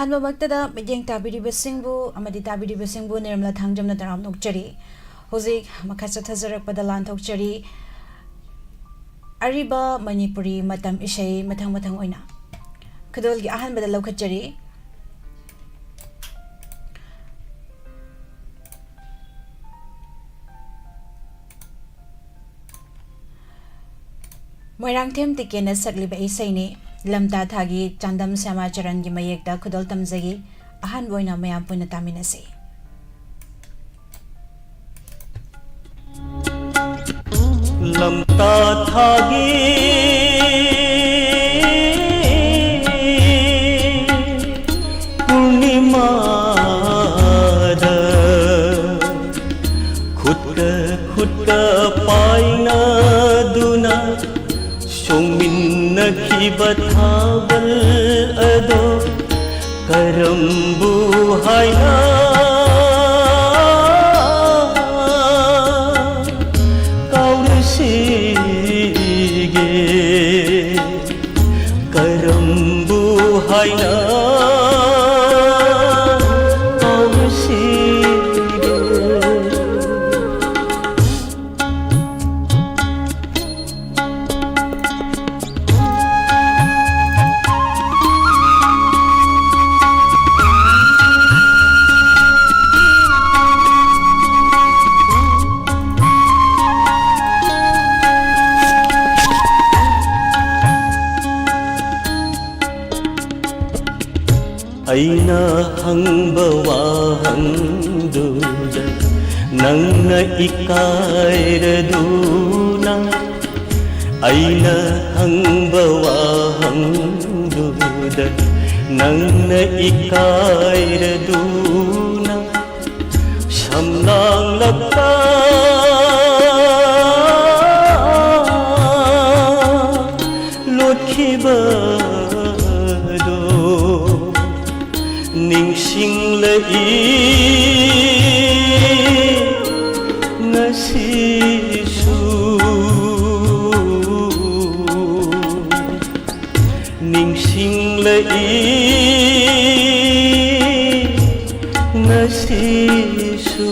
अहनबमक्तदा मियेंग ताबिरिबसिंगबु अमदि ताबिरिबसिंगबु निर्मला थांजमना तराम नोकचरी होजिक मखा चथजरकपदा लांथोकचरी अरिबा मणिपुरी मतम इशै मथंग मथंग ओइना खदोलगी अहनबदा लौखचरी मोइरांगथेम तिकेना सकलिबा इसैने लमता थागी चांदम श्यामाचरण की मयेक्ता खुदोल तमजगी अहन बोइना मयाम पुना तामिनसे लमता थागी पूर्णिमा खुट खुट पाइना दुना सोमिन्न की बथावल अदो करम्बु हायना काउरसिगे करम्बु हायना अइना हंगबा वाहंगदुदा नंगना इकायरदुना अइना हंगबा वाहंगदुदा नंगना इकायरदुना शमलांग लपता लोटखिबा निंगसिंगलई ngasisu निंगसिंगलई ngasisu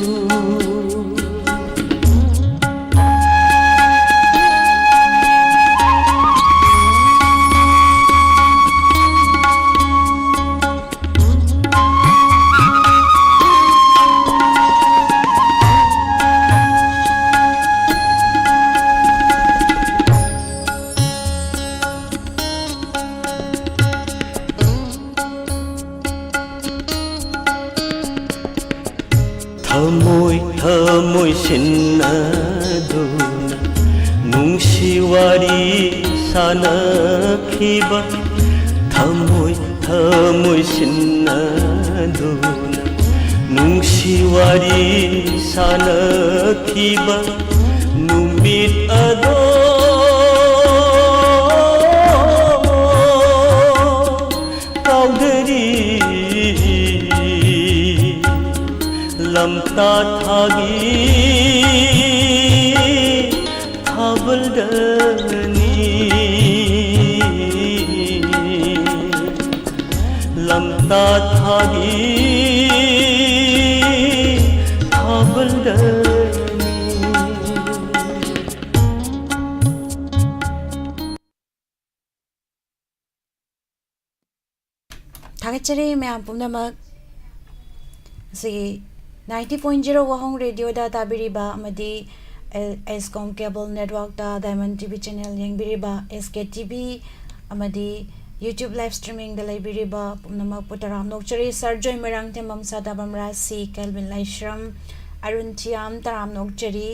थमोय सिन्नादुना नुंसिवारी सानाखिबा थमोय सिन्नादुना नुंसिवारी सानाखिबा नुमित अदो लमता थागी थाबलदनी लमता थागी थाबलदनी थागचरे मैम पुनमक से 90.0 वाहंग रेडियो दा ताबिरिबा अमदी एसकॉम केबल नेटवर्क दा डायमंड टीवी चैनल यंगबिरिबा एसके टीवी अमदी यूट्यूब लाइव स्ट्रीमिंग दा लेबिरिबा पुनमक पुतराम नोकचरी सरजोय मरांगते ममसा दाबमरा सी केल्विन लाइश्रम अरुण चियाम तराम नोकचरी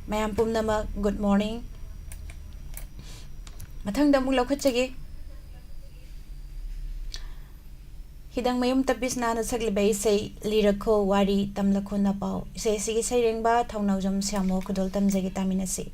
मैम पुनमक गुड मॉर्निंग मथंग दमुक लौखचगे हिदंग मयुम तपिस नाना सकलिबा इसै लिरखो वारी तमलखो नपाओ इसै सिगी सैरेंबा थौनावजम श्यामो खुदोल तमजगे तामिनसी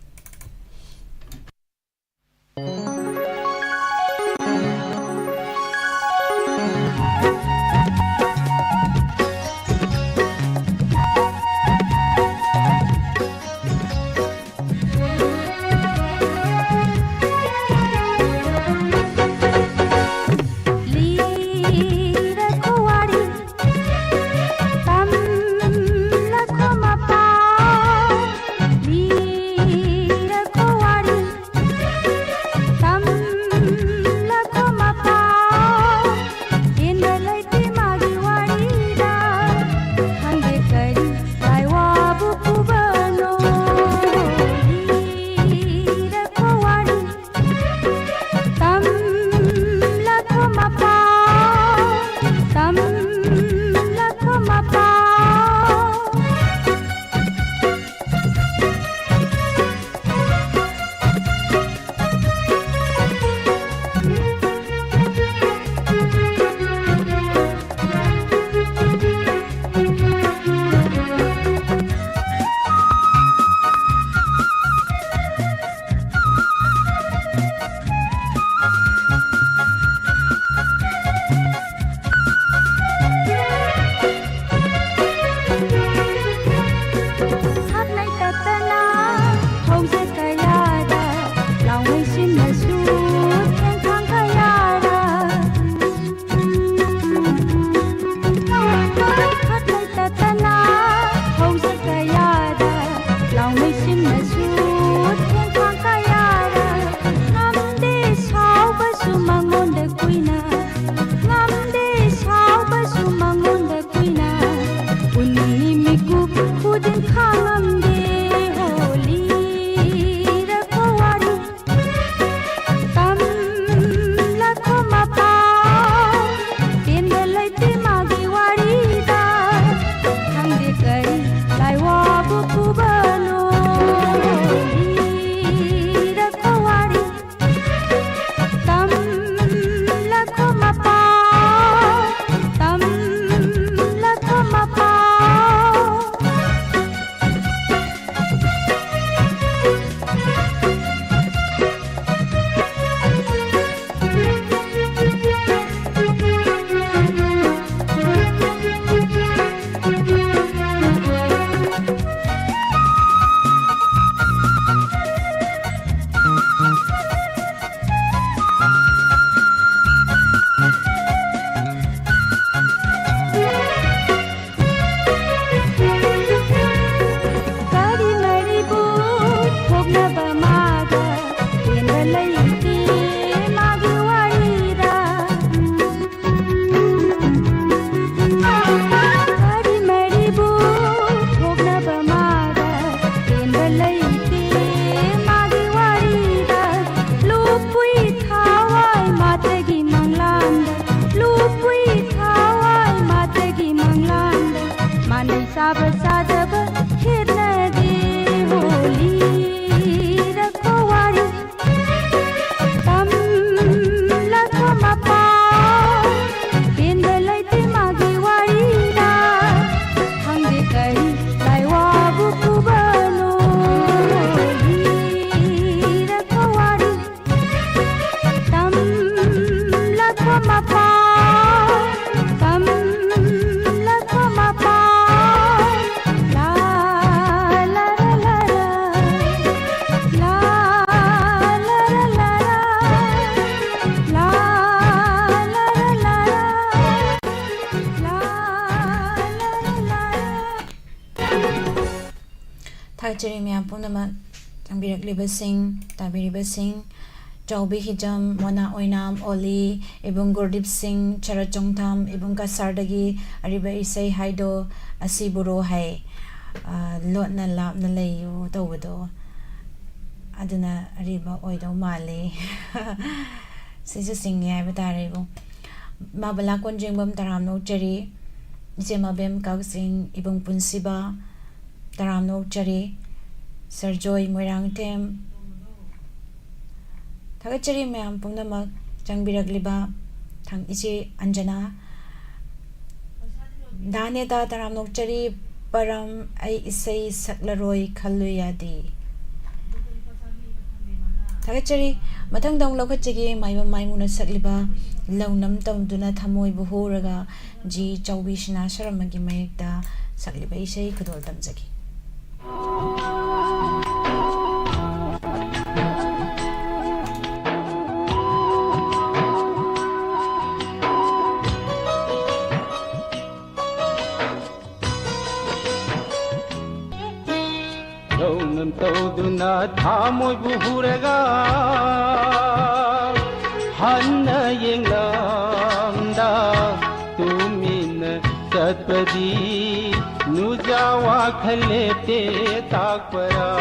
ꯂꯩꯇꯦ ꯃꯥꯒꯤ ꯋꯥꯔꯤꯗ ꯀꯔꯤ ꯃꯔꯤꯕꯨ ꯊꯣꯛꯅꯕ ꯃꯥꯗ ꯄꯦꯟꯕ ꯂꯩꯇꯦ ꯃꯥꯒꯤ ꯋꯥꯔꯤꯗ ꯂꯨꯄꯨꯏ ꯊꯥꯋꯥꯏ ꯃꯥꯇꯒꯤ ꯃꯪꯂꯥꯟꯗ ꯂꯨꯄꯨꯏ ꯊꯥꯋꯥꯏ ꯃꯥꯇꯒꯤ ꯃꯪꯂꯥꯟꯗ ꯃꯥꯅꯩ ꯆꯥꯕ ꯆꯥꯗꯕ ꯈꯦꯠꯅꯗꯦ ꯍꯣꯂꯤ ꯔꯛꯄ ꯋꯥꯔꯤ ꯇꯝꯂꯛꯄ ꯃꯄꯥꯎ ꯄꯦꯟꯕ ꯂꯩꯇꯦ ꯃꯥꯒꯤ ꯋꯥꯔꯤꯗ ꯈꯪꯗꯦ ꯀꯔꯤ ꯂꯥꯏꯋꯥꯕꯨ ꯄꯨꯕꯅꯣ ꯍꯣꯂꯤ ꯔꯛꯄ ꯋꯥꯔꯤ ꯇꯝꯂꯛꯄ ꯃꯄꯥꯎ ꯇꯝꯂꯛꯄ ꯃꯄꯥꯎ ला ला ला ला ला ला ला ला ला ला Thakchari miyam pumnamak tangbiraklibasin tabiribasin Chaubi Hijam Mona Oinam Oli Ibung Gurdip Singh Charachongtham Ibung Kasardagi Ariba Isai Haido Asiburo Hai Lotna Lapna Layu Tawado Aduna Ariba Oido Mali Sisu Singh Bataribo Mabala Konjingbam Taram no Chari Jemabem Kagsing Ibung Punsiba Taram no Chari Sarjoy Moirang Tem Thakachari mayam pumnamak changbiragliba thang iche Anjana Daneta taramnokchari param ai isai saklaroi khalluyadi Thakachari mathang dong lokachigi maiba maimuna sakliba launam tamduna thamoi buhuraga ji chaubi shina sharamagi mayekta sakliba isai khudol tamjagi Launam tauduna thamoy buhuraga Hanna yenglamda tumin satpadi Nujawa khalete takpara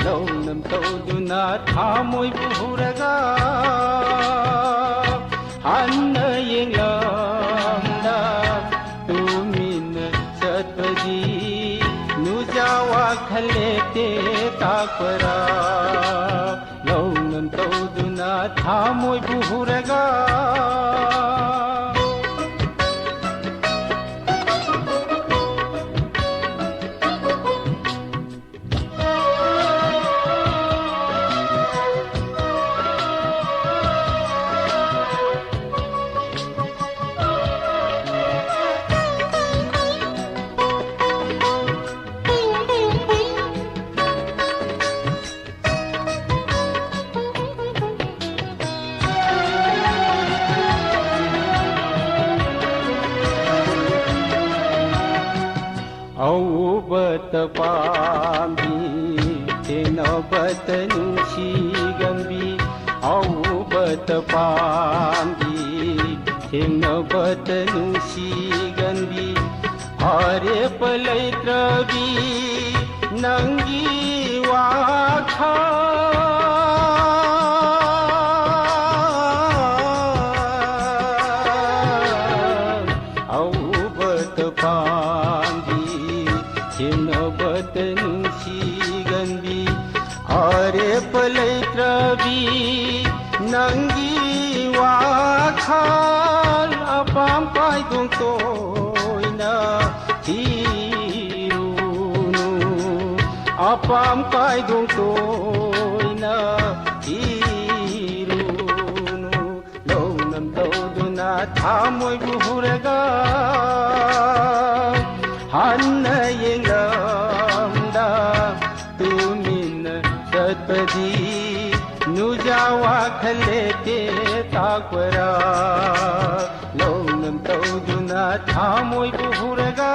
Launam tauduna thamoy buhuraga Hanna yenglamda tumin satpadi Nujawa khalete takpara Launam tauduna thamoy buhuraga Aubat pambi tenabat nushi gambi Aubat pambi tenabat nushi gambi Hare palaitrabi nangi wakha Aubat pambi Cinabat nushi gambi Hare palaitrabi nangi wakhal Apam pai dung toina hirunu Apam pai dung toina hirunu Launam tauduna thamoy buhuraga Hanna yenglamda tumin satpadi Nujawa khalete takpara Launam tauduna thamoy buhuraga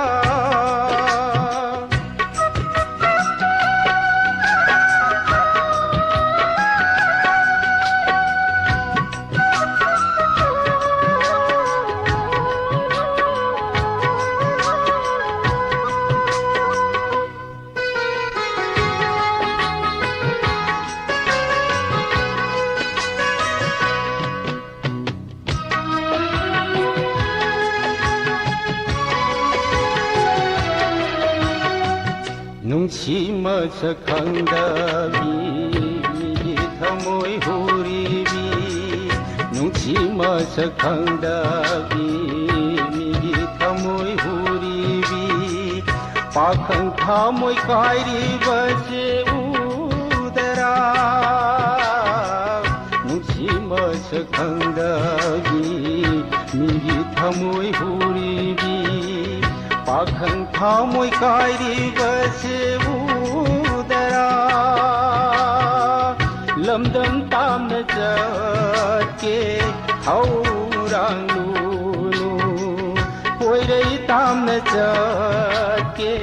ꯅꯨꯡꯁꯤ ꯃꯁꯛ ꯈꯪꯗꯕꯤ ꯃꯤꯒꯤ ꯊꯃꯣꯏ ꯍꯨꯔꯤꯕꯤ ꯄꯥꯈꯪ ꯊꯃꯣꯏ ꯀꯥꯏꯔꯤꯕꯁꯦ ꯎꯗꯔꯥ ꯅꯨꯡꯁꯤ ꯃꯁꯛ ꯈꯪꯗꯕꯤ ꯃꯤꯒꯤ ꯊꯃꯣꯏ ꯍꯨꯔꯤꯕꯤ ꯄꯥꯈꯪ ꯊꯃꯣꯏ ꯀꯥꯏꯔꯤꯕꯁꯦ ꯎꯗꯔꯥ ꯂꯝꯗꯝ ꯇꯥꯝꯅ ꯆꯠꯀꯦ ꯍꯧꯔꯥꯡꯂꯨꯅꯨ ꯄꯣꯏꯔꯩ ꯇꯥꯝꯅ ꯆꯠꯀꯦ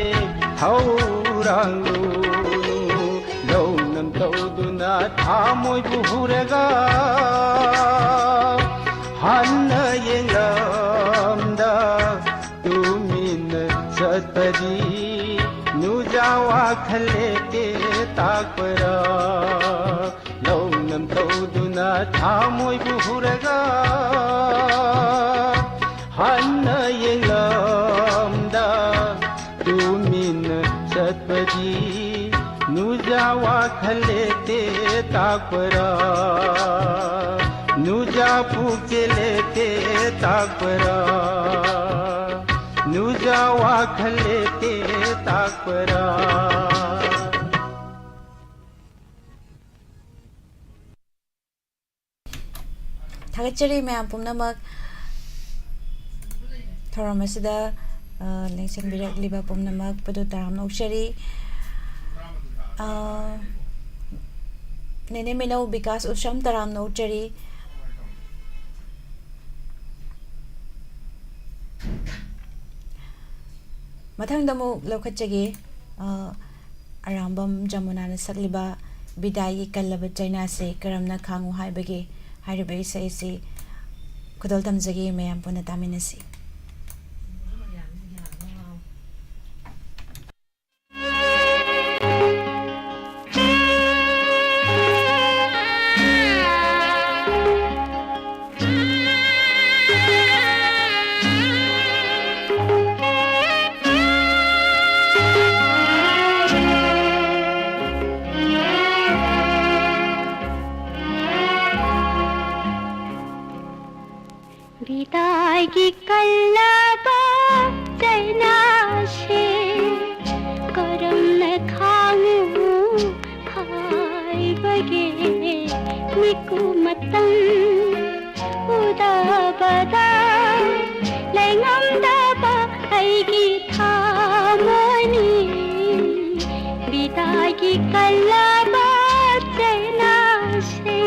ꯍꯧꯔꯥꯡꯂꯨꯅꯨ ꯂꯧꯅꯝ ꯇꯧꯗꯨꯅ ꯊꯃꯣꯏꯕꯨ ꯍꯨꯔꯒ ꯍꯟꯅ ꯌꯦꯡꯂꯝꯗ ꯇꯨꯃꯤꯟꯅ ꯆꯠꯄꯗꯤ ꯅꯨꯖꯥ ꯋꯥꯈꯜ ꯂꯦꯞꯇꯦ ꯇꯥꯛꯄꯔꯥ ꯂꯧꯅꯝ ꯇꯧꯗꯨꯅ ꯊꯃꯣꯏꯕꯨ ꯍꯨꯔꯒ ꯍꯟꯅ ꯌꯦꯡꯂꯝꯗ ꯇꯨꯃꯤꯟꯅ ꯆꯠꯄꯗꯤ ꯅꯨꯖꯥ ꯋꯥꯈꯜ ꯂꯦꯞꯇꯦ ꯇꯥꯛꯄꯔꯥ नुजा पूके लेते ताकपरा नुजा वाख लेते ताकपरा थागतचरी मैम पुमनमक थौरम असिदा लेंसन बिरकलिबा पुमनमक पदु ताराम नौचरी नेने मिनौ विकास उशम ताराम नौचरी मथंगदमु लौखचगे अरामबम जमुनाना सकलिबा बिदाई कल्लब चाइना से करमना खांगु हाइबगे हाइरबे इसे खुदल तमजगे मैम पुना तामिनसी विदाई कल्लबा चाइना से करम न खांगु हाइबगे मिकु मतंग उदाबदा लैंगमदाबा आइगी थामोनी विदाई कल्लबा चाइना से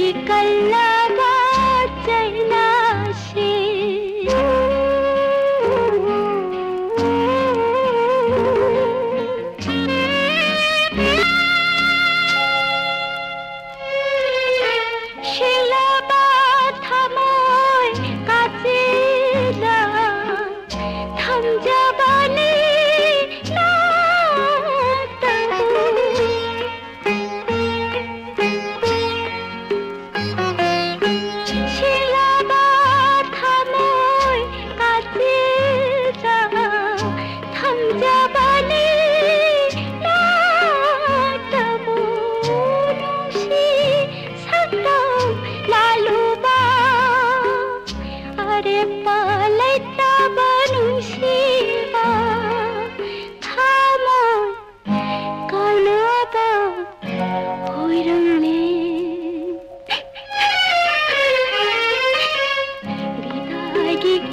भिदागी कल्लाबा चैनासे शिलाबा थमोय काचिला थमजाबानी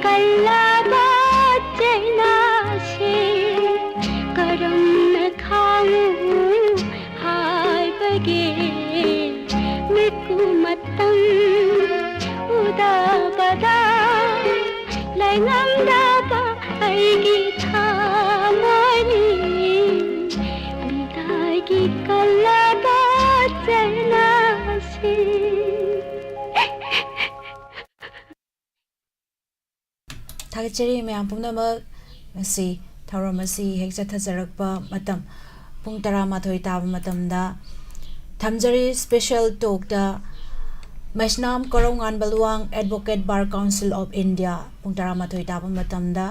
कल्लाबा चैनासे करम खाऊं हाय बगे मिकु मतंग उदा बदा लैंगंदाबा ऐगी थामनी भिदागी कल्लाबा चैनासे थागचरी ma'am पुनमक ngasi thauram asi hek chathajarakpa matam pung 12 taaba matamda thamjari special talk da Mashnam Korongan Baluang Advocate Bar Council of India pung 12 taaba matamda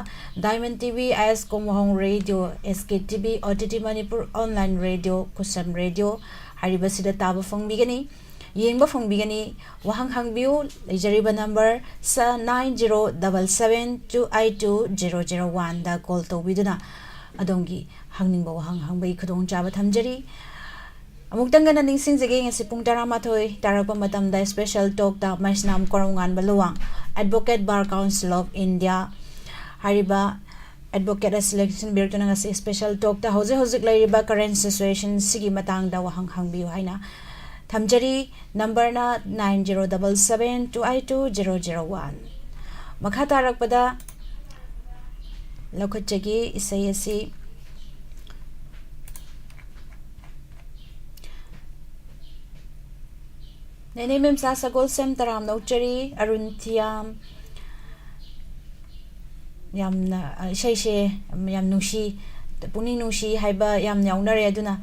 Diamond TV AS Komhong Radio SK TV OTT Manipur Online Radio Kusam Radio haribasida taaba fongbigani yengba fongbigani wahang hangbiu leijariba number sa 907772I2001 da call to biduna adongi hangningba wahang hangbai khudong chaba thamjari amukdang gana ningsing jage ngasi pung 12 tarakpa matamda special talk da Mashnam Korongan Baluang Advocate Bar Council of India hariba advocate selection bureau tuna ngasi special talk da hozik lairiba current situation sigi matang da wahang hangbiu haina Thamjari number na 907772I2001 makha tarakpada lakhachagi isai asi nene mem sa sagol sem taram nauchari arunthiam yamna isai yam nushi puni nushi haiba yam yaunare aduna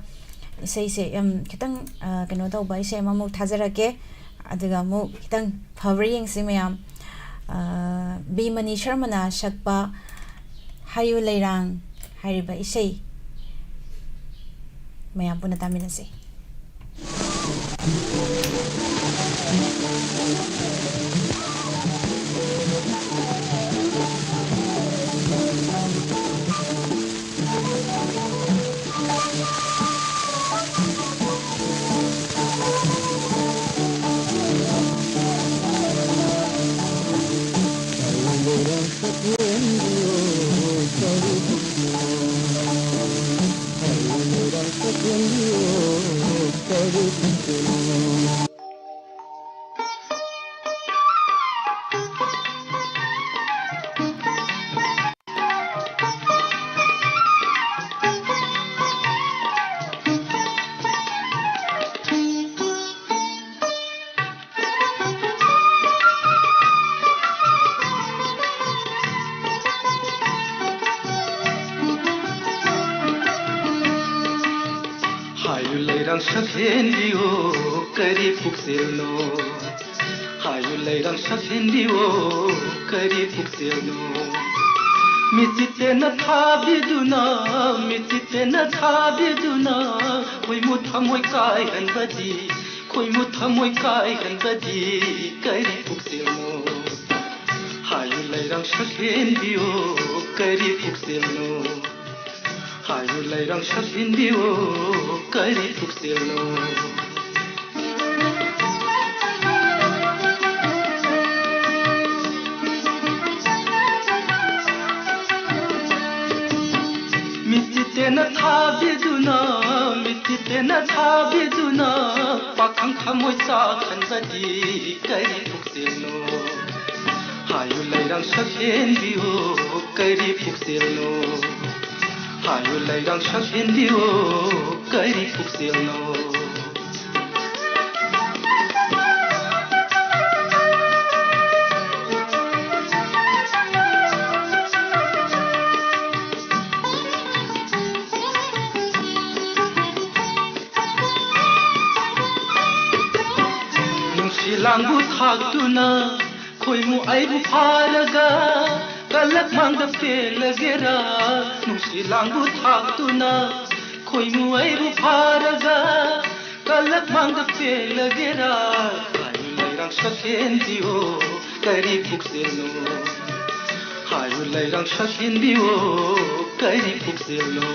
isai yam kitang keno tauba isai mamuk thajarake aduga mu kitang favoring si mayam Bimani Sharmana shakpa hayu leirang hariba isai mayam puna taminasi Hayuleirang shakhendio kari pukselno Hayuleirang shakhendio kari pukselno Mitite na thabiduna Koi muthamoy kai hanbadi kari pukselno Hayuleirang shakhendio kari pukselno Hayuleirang shakhendio kari pukselno Mitite na ꯃꯤꯁꯤꯠꯇꯅ ꯊꯥꯕꯤꯗꯨꯅ ꯄꯥꯈꯪ ꯊꯃꯣꯏ ꯆꯥꯛꯍꯟꯕꯗꯤ ꯀꯔꯤ ꯄꯨꯛꯆꯦꯜꯅꯣ ꯍꯥꯏꯌꯨ ꯂꯩꯔꯥꯡ ꯁꯛꯍꯦꯟꯕꯤꯌꯨ ꯀꯔꯤ ꯄꯨꯛꯆꯦꯜꯅꯣ 하유 라이랑 샤힌디오 까이리 푹셀노 뭉실랑구 탁두나 코이무 아이부 파라가 Kalak mangda pelagera Nungsilangu thakduna Khoimu aibu pharaga Kalak mangda pelagera Hayu lairang shakhendiyo Kari pukselno Hayu lairang shakhendiyo Kari pukselno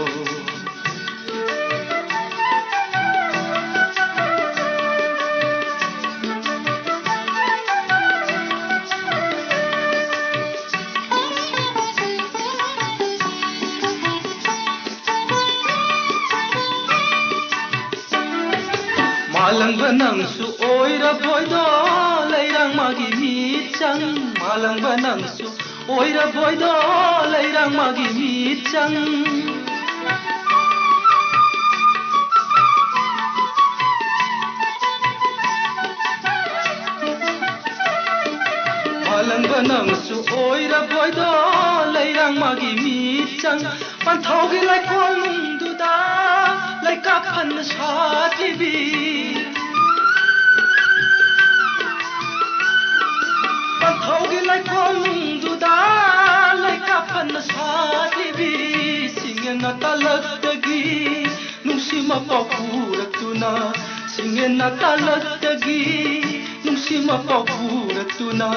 Malangba nangsu oira boido lairang magi mitchang Malangba nangsu oira boido lairang magi mitchang Malangba nangsu oira boido lairang magi mitchang Panthogi lai kolung duda lai kaphan shatibi Panthogi lai kolung duda lai kaphan shatibi Singena talaktagi nungsima papuratuna Singena talaktagi nungsima papuratuna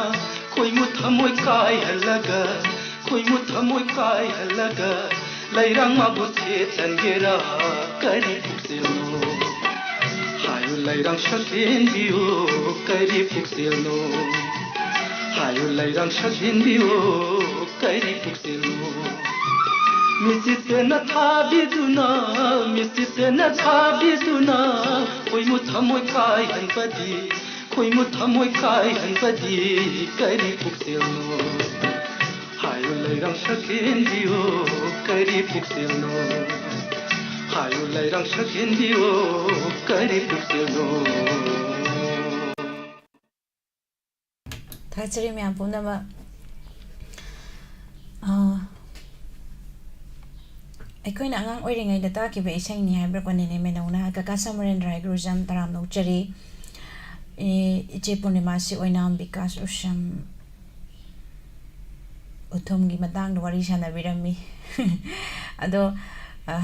Khoimu thamoi kai halaga Khoimu thamoi kai halaga Lairang mabu thetangera Kari pukselno Hayu lairang shakhendiyo Kari pukselno Hayu lairang shakhendiyo Kari pukselno Misitena thabiduna Misitena thabiduna Khoimu thamoi kai hanpadi Khoimu thamoi kai hanpadi Kari pukselno Hayu lairang shakhendiyo Kari pukselno Hayu lairang shakhendiyo Kari pukselno Thachari miyam pumnama ꯑꯩꯈꯣꯏꯅ ꯑꯉꯥꯡ ꯑꯣꯏꯔꯤꯉꯩꯗ ꯇꯥꯈꯤꯕ ꯏꯁꯩꯅꯤ ꯍꯥꯏꯕꯤꯔꯛꯄꯅꯤꯅꯦ ꯃꯦꯅꯧꯅ ꯀꯀꯥ ꯁꯃꯔꯦꯟ ꯔꯥꯏꯒ꯭ꯔꯨꯖꯝ ꯇꯔꯥꯝ ꯅꯧꯆꯔꯤ ꯏꯆꯦ ꯄꯨꯔꯅꯤꯃꯥꯁꯤ ꯑꯣꯏꯅꯥꯝ ꯕꯤꯀꯥꯁ ꯎꯁꯝ ꯎꯊꯨꯝꯒꯤ ꯃꯇꯥꯡꯗ ꯋꯥꯔꯤ ꯁꯥꯟꯅꯕꯤꯔꯝꯃꯤ ꯑꯗꯣ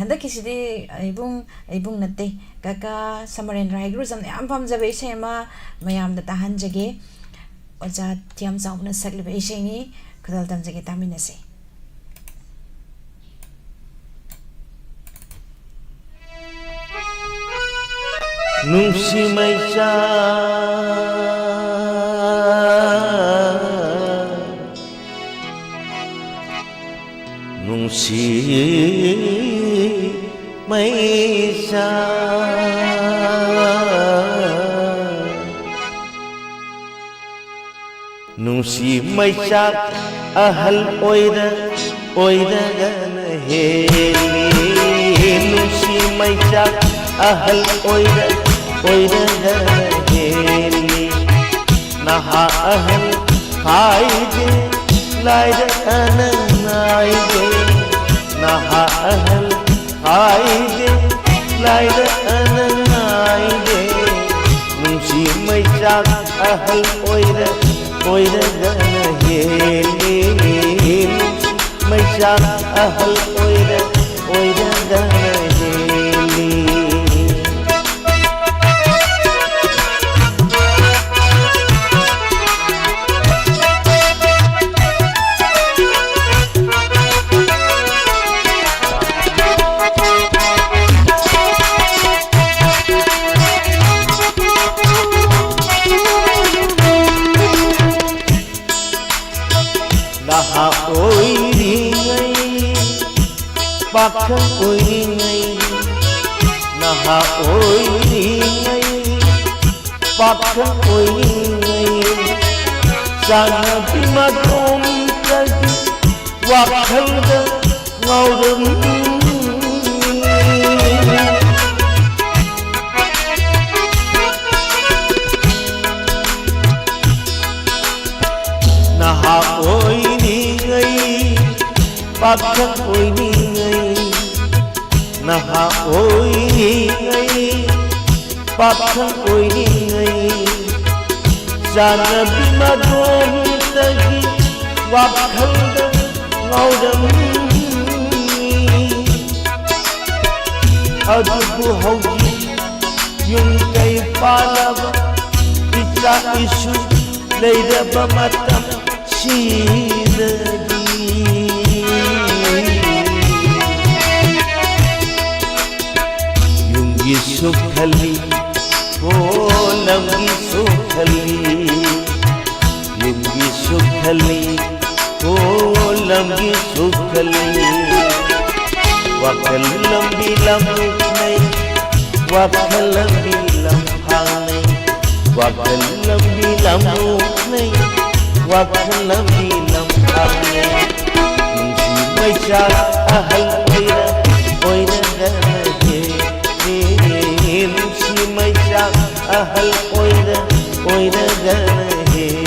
ꯍꯟꯗꯛꯀꯤꯁꯤꯗꯤ ꯑꯩꯕꯨꯡ ꯅꯠꯇꯦ ꯀꯀꯥ ꯁꯃꯔꯦꯟ ꯔꯥꯏꯒ꯭ꯔꯨꯖꯝꯅ ꯌꯥꯝ ꯄꯥꯝꯖꯕ ꯏꯁꯩ ꯑꯃ ꯃꯌꯥꯝꯗ ꯇꯥꯍꯟꯖꯒꯦ ꯑꯣꯖꯥ ꯊꯤꯌꯥꯝ ꯆꯥꯎꯕꯅ ꯁꯛꯂꯤꯕ ꯏꯁꯩꯅꯤ ꯈꯨꯗꯣꯜ ꯇꯝꯖꯒꯦ ꯇꯥꯃꯤꯟꯅꯁꯤ Nungsi Maisa Nungsi Maisa Nungsi Maisa ahal oida gana heli Nungsi Maisa ahal oida gana heli Naha ahal haide laida ananaide Naha ahal haide laida ananaide Nungsi Maisa ahal oida gana heli Maisa ahal oida gana heli Naha oiringai Pakhang oiringai Naha Naha oiriyay Pakhang oiriyay Sana bimadom tagi Wakhalda ngauram Naha oiriyay Pakhang oiriyay Naha oiriyay Pakhang oiriyay Sana bimadom tagi Wakhalda ngauram Adubu hauji yung kay palaba Isa isu leiraba matam sinadi Yung gisuk hali Kolam gisuk hali Yung gisuk hali Kolam gisuk hali Wakalam bilang uknay Wakalam bilang hangnay Wakalam bilang uknay Wakalam bilang hangnay Yung si may siya ahal oira Oira ganahe Yung si may siya ahal oira Oira ganahe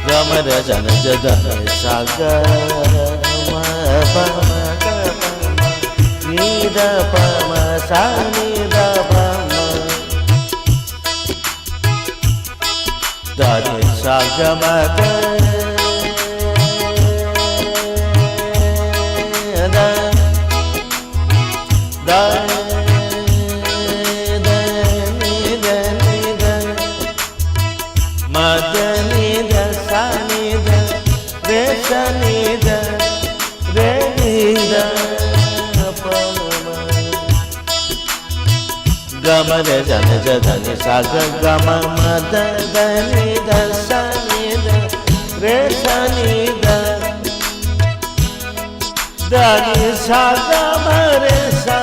Gamara jana jada saga ma pa ma ga pa ma ni da pa ma sa ni da pa ma da ni saga ma ga da da Gamara jana jada ni saga gama ma da da ni da sa ni da re sa ni da da ni saga ma re sa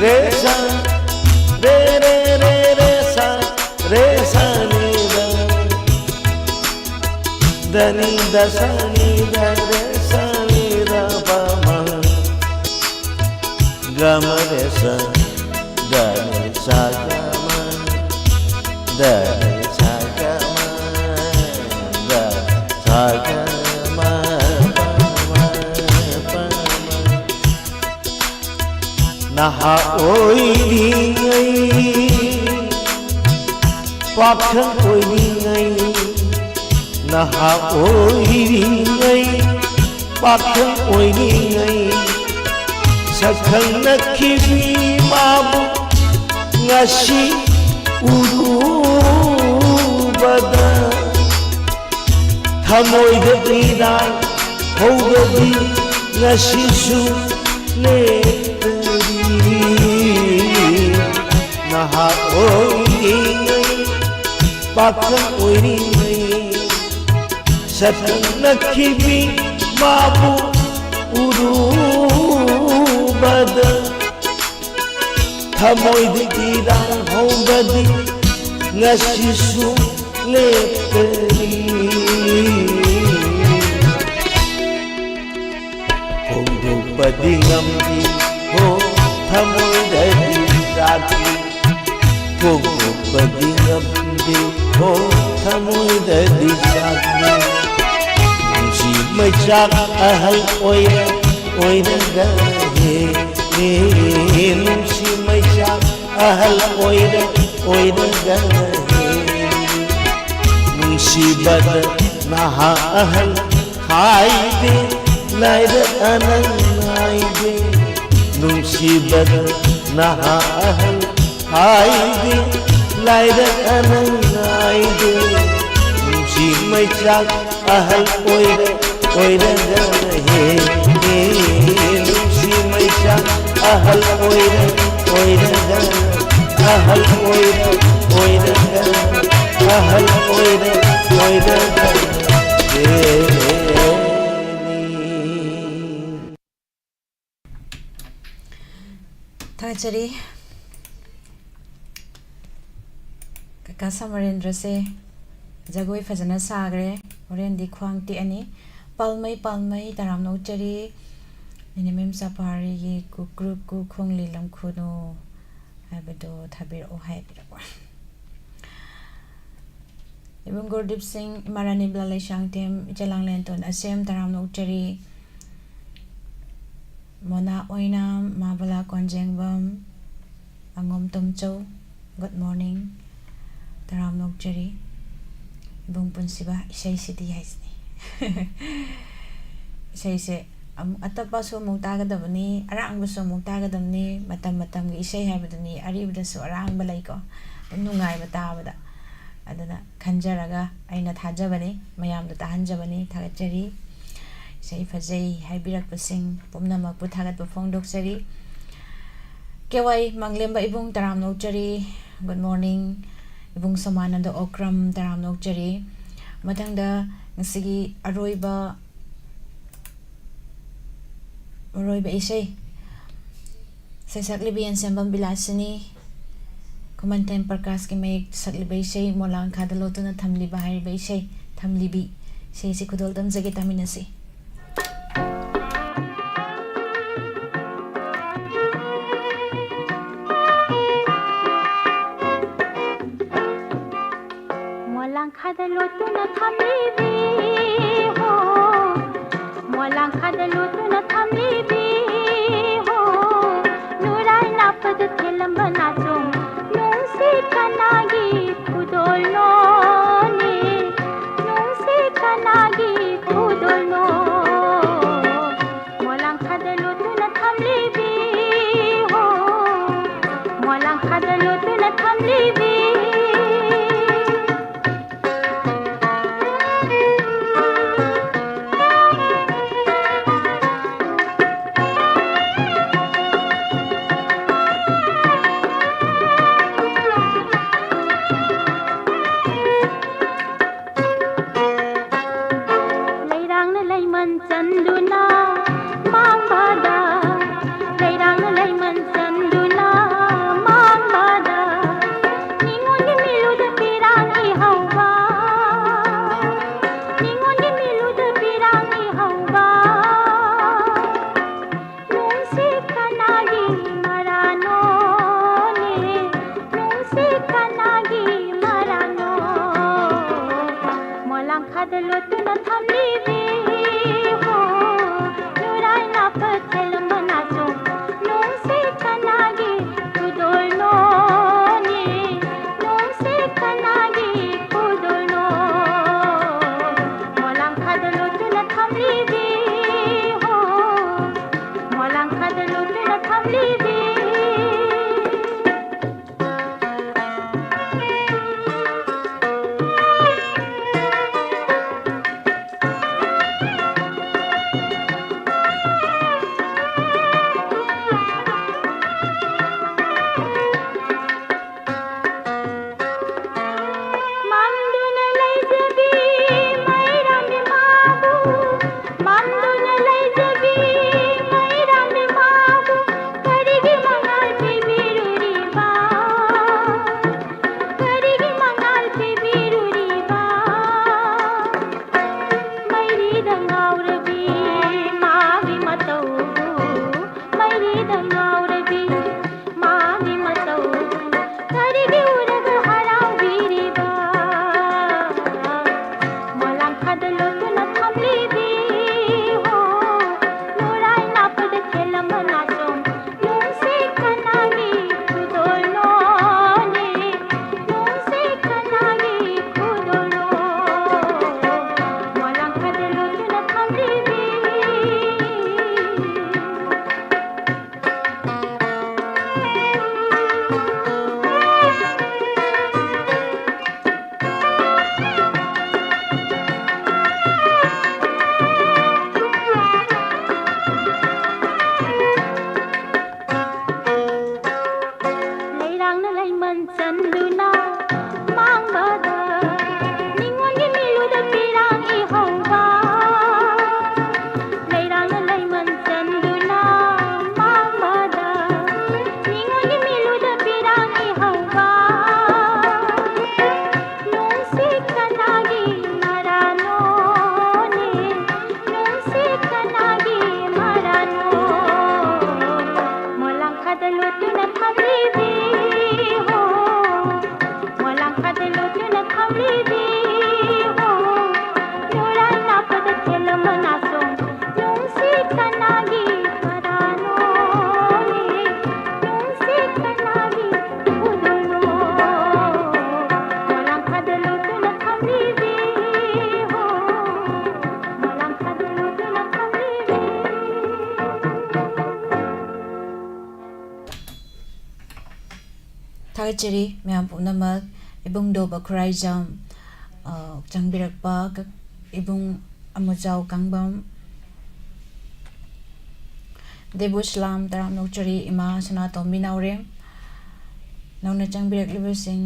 re sa re re re re sa ni da ni da sa ni da re sa ni da pa ma gama re sa da ni sa ga ma da ni sa ga ma da sa ga ma pa ma pa ma naha oiriyay pakhang oiriyay naha oiriyay pakhang oiriyay sakhang nakhibi mabu ngasi urubada thamoida iran hogadi ngasi su letari naha oiriyay pakhang oiriyay sakhang nakhibi mabu urubada thamoida iran hogadi ngasi su letari Kongdong padingamdi ho thamoida dirati Kongdong padingamdi ho thamoida dirati Si may sak ahal oira oira gahe Si may sak ahal oira oira gahe Musibad naha ahal khai de laida anang नाइदे नुंसीबद नहा अहल हाइदे लाइरक अनंग नाइदे नुंसी मैचाक अहल ओइरे ओइरे रहे नुंसी मैचाक अहल ओइरे ओइरे अहल ओइरे ओइरे अहल ओइरे ओइरे थागचरी काका समरेंद्र से जगोई फजना सागरे होरेंदी ख्वांग टिअनी पालमई पालमई तराम नौचरी निनिमेम सफारी की ग्रुप को खोंगली लमखुनो हाइबदो थाबिरओ हाइबिरको इबुं गुरदीप सिंह इमारानी ब्लाले शांगतेम इचलांग लेंटोन असेम तराम नौचरी मोना ओइनाम माबला कोंजेंगबम अंगोम तुमचौ गुड मॉर्निंग तराम नौचरी इबुं पुनसिबा इसै सिदी हाइसनी इसै से अतपसु मुक्तागदबनी अरांगबसु मुक्तागदबनी मतम मतम की इसै हाइबदनी अरिबदसु अरांगब लैको नुंगाइब ताबदा अदना खंजरगा अइना थाजबनी मयामदो ताहंजबनी थागचरी इसै फजै हाइबिरकपसिंग पुमनमक पुथागत फोंदोकचरी KY मंगलेम्बा इबुं तराम नौचरी good morning इबुं Samanand Okram तराम नौचरी मथंगदा ngसी अरोइबा इसै सैसकलिबी एनसेम्बल बिलासिनी कुमंतेम प्रकाश के मेक सकलिबा इसै मोलांग खादलोतुना थमलिबा हाइबा इसै थमलिबी इसै खुदोलदम जगे तामिनसी मोलांग खादलोतुना थमलिबी हो मोलांग खादलोतुना थमलिबी हो नुराई नापद थेलंबना चों नुंसी कनागी खुदोलनो ने नुंसी कनागी खुदोलनो मोलांग खादलोतुना थमलिबी हो मोलांग खादलोतुना थमलिबी चंदुना मांगदा निंगोंगी मिलुदा पिरांग इहोंगा लेरांग लेमन चंदुना मांगदा निंगोंगी मिलुदा पिरांग इहोंगा नुंसी कनागी मरानो ने नुंसी कनागी मरानो मोलांग खादलो तुना थमलीबी हो मोलांग खादलो तुना थमलीबी हो नोरा नापद खेलमनासो नुंसी कनागी मरानो ने नुंसी कनागी उदुनो मोलांग खादलो तुना थमलीबी हो मोलांग खादलो तुना थमलीबी थागचरी मैम पुनमक इबुंग दोबा खुराइजाम चंगबिरकपा इबुंग अमुजाव कांगबम देबुस्लाम तराम नोकचरी इमा सनातोम्बी नावरेम नौना चंगबिरकलिबसिंग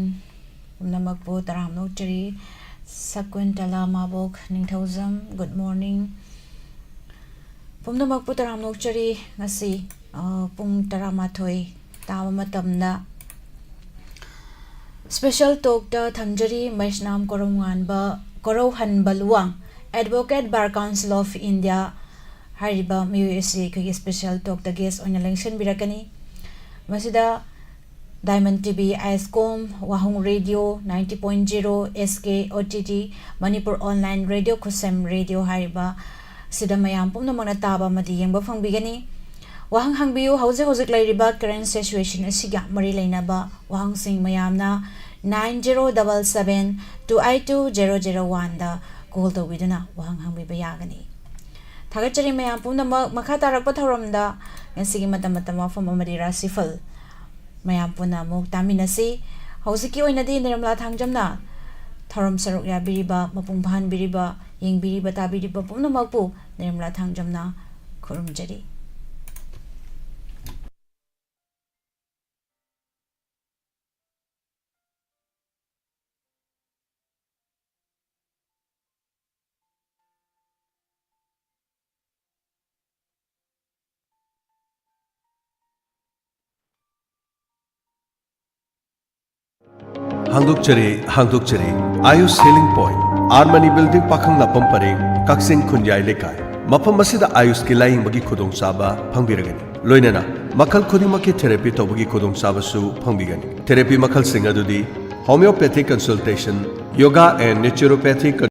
पुनमकपु तराम नोकचरी सकुंतला माबोक निंगथौजम गुड मॉर्निंग पुनमकपु तराम नोकचरी ngasi पुंग तरामाथोय ताबा मतमदा स्पेशल टॉक द थमजरी मैसनाम कोरौ हनबलुवांग advocate bar council of India हारिबा म्यूएससी के special talk the guest on election बिरकनी मसिदा डायमंड टीवी आइसकॉम वाहुंग radio 90.0 SK OTT Manipur online radio खुसम रेडियो हारिबा सिदा मयाम पुनमना ताबा मदि यंग फंगबिगनी वाहंग हंगबियु हौजे हौजे लाइरिबा करेंट सिचुएशन असिगा मरि लेनाबा वाहंग सिंग मयामना 9077282001 दा कॉल तौबिदुना वाहंग हंगबिबा यागनी थागचरी मयाम पुनमक मखा तारकपा थौरमदा ngasiगी matam mafam amadi rasifal mayam puna muk taminasi hausiki oinadi nirmala thangjamna thorom saruk ya biriba mapung bhan biriba yeng biriba ta biriba punamakpu nirmala thangjamna khurumjari हांगदोकचरी आयुष हेलिंग पॉइंट आर्मनी building पाखंग नापम परेंग कक्सिंग खुंजाई लेकाय मफम मसिदा आयुष की लाइंग बगी खुदोंग साबा फंगबिरगनी लोइनना मखल खुदिमकी थेरेपी तौबगी खुदोंग साबसु फंगबिगनी थेरेपी मखल सिंग अदुदी homeopathic consultation yoga and naturopathic